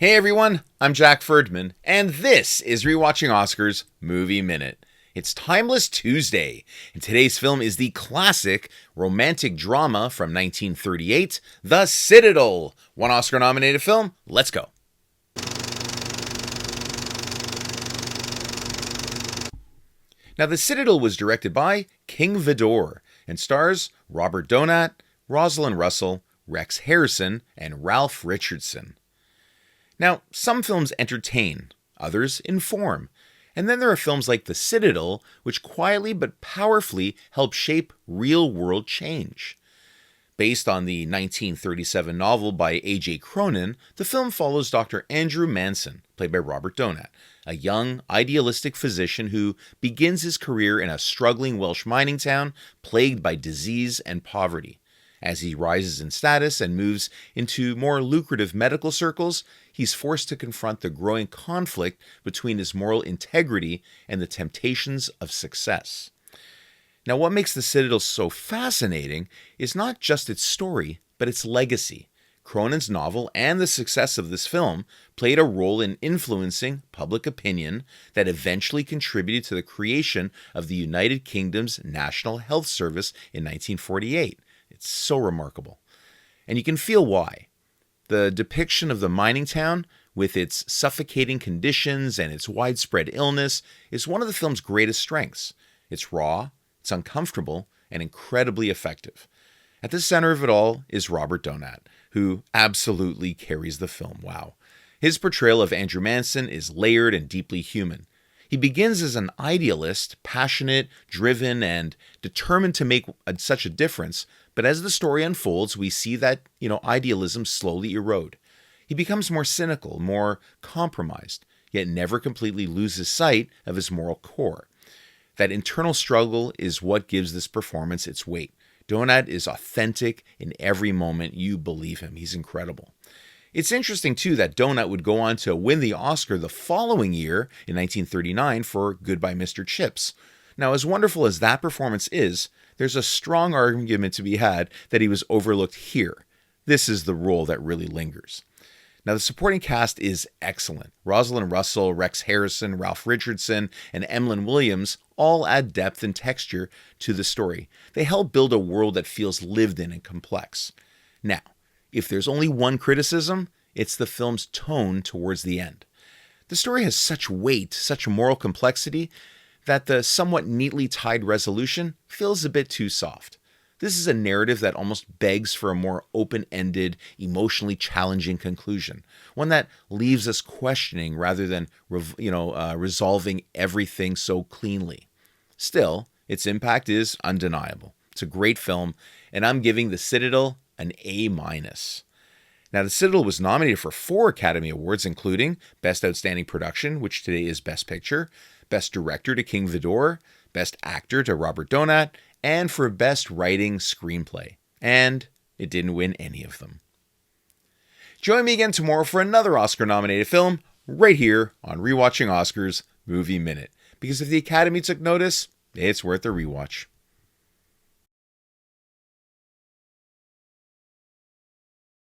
Hey everyone, I'm Jack Ferdman, and this is Rewatching Oscars Movie Minute. It's Timeless Tuesday, and today's film is the classic romantic drama from 1938, The Citadel. One Oscar-nominated film, let's go. Now, The Citadel was directed by King Vidor and stars Robert Donat, Rosalind Russell, Rex Harrison, and Ralph Richardson. Now, some films entertain, others inform, and then there are films like The Citadel, which quietly but powerfully help shape real-world change. Based on the 1937 novel by A.J. Cronin, the film follows Dr. Andrew Manson, played by Robert Donat, a young, idealistic physician who begins his career in a struggling Welsh mining town plagued by disease and poverty. As he rises in status and moves into more lucrative medical circles, he's forced to confront the growing conflict between his moral integrity and the temptations of success. Now, what makes The Citadel so fascinating is not just its story, but its legacy. Cronin's novel and the success of this film played a role in influencing public opinion that eventually contributed to the creation of the United Kingdom's National Health Service in 1948. It's so remarkable. And you can feel why. The depiction of the mining town, with its suffocating conditions and its widespread illness, is one of the film's greatest strengths. It's raw, it's uncomfortable, and incredibly effective. At the center of it all is Robert Donat, who absolutely carries the film. Wow. His portrayal of Andrew Manson is layered and deeply human. He begins as an idealist, passionate, driven, and determined to make such a difference, but as the story unfolds, we see that, idealism slowly erode. He becomes more cynical, more compromised, yet never completely loses sight of his moral core. That internal struggle is what gives this performance its weight. Donat is authentic in every moment. You believe him. He's incredible. It's interesting, too, that Donat would go on to win the Oscar the following year, in 1939, for Goodbye, Mr. Chips. Now, as wonderful as that performance is, there's a strong argument to be had that he was overlooked here. This is the role that really lingers. Now, the supporting cast is excellent. Rosalind Russell, Rex Harrison, Ralph Richardson, and Emlyn Williams all add depth and texture to the story. They help build a world that feels lived in and complex. Now, if there's only one criticism, it's the film's tone towards the end. The story has such weight, such moral complexity, that the somewhat neatly tied resolution feels a bit too soft. This is a narrative that almost begs for a more open-ended, emotionally challenging conclusion, one that leaves us questioning rather than resolving everything so cleanly. Still, its impact is undeniable. It's a great film, and I'm giving The Citadel an A-. Now, The Citadel was nominated for 4 Academy Awards, including Best Outstanding Production, which today is Best Picture, Best Director to King Vidor, Best Actor to Robert Donat, and for Best Writing Screenplay. And it didn't win any of them. Join me again tomorrow for another Oscar-nominated film, right here on Rewatching Oscars Movie Minute. Because if the Academy took notice, it's worth a rewatch.